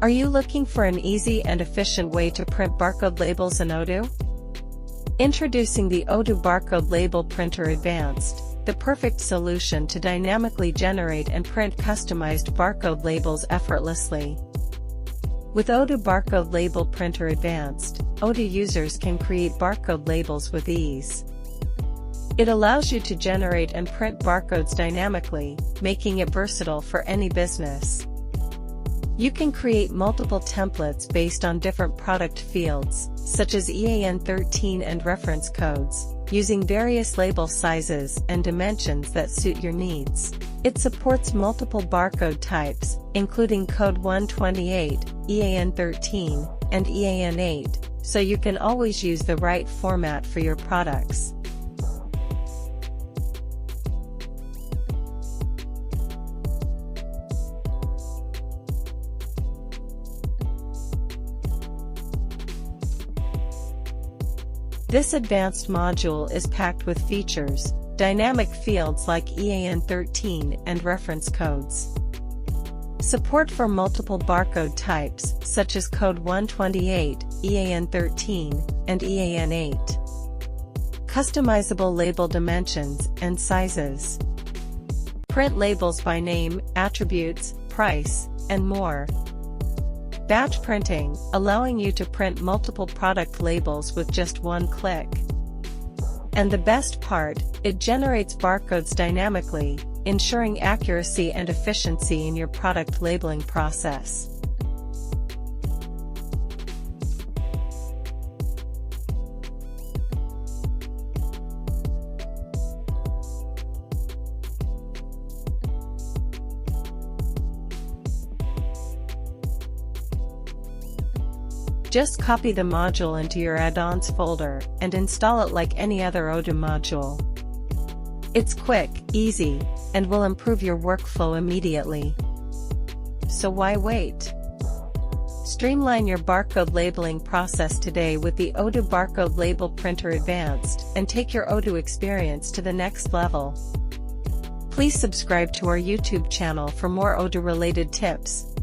Are you looking for an easy and efficient way to print barcode labels in Odoo? Introducing the Odoo Barcode Label Printer Advanced, the perfect solution to dynamically generate and print customized barcode labels effortlessly. With Odoo Barcode Label Printer Advanced, Odoo users can create barcode labels with ease. It allows you to generate and print barcodes dynamically, making it versatile for any business. You can create multiple templates based on different product fields, such as EAN13 and reference codes, using various label sizes and dimensions that suit your needs. It supports multiple barcode types, including Code 128, EAN13, and EAN8, so you can always use the right format for your products. This advanced module is packed with features, dynamic fields like EAN13 and reference codes. Support for multiple barcode types, such as Code 128, EAN13, and EAN8. Customizable label dimensions and sizes. Print labels by name, attributes, price, and more. Batch printing, allowing you to print multiple product labels with just one click. And the best part, it generates barcodes dynamically, ensuring accuracy and efficiency in your product labeling process. Just copy the module into your add-ons folder and install it like any other Odoo module. It's quick, easy, and will improve your workflow immediately. So why wait? Streamline your barcode labeling process today with the Odoo Barcode Label Printer Advanced and take your Odoo experience to the next level. Please subscribe to our YouTube channel for more Odoo-related tips.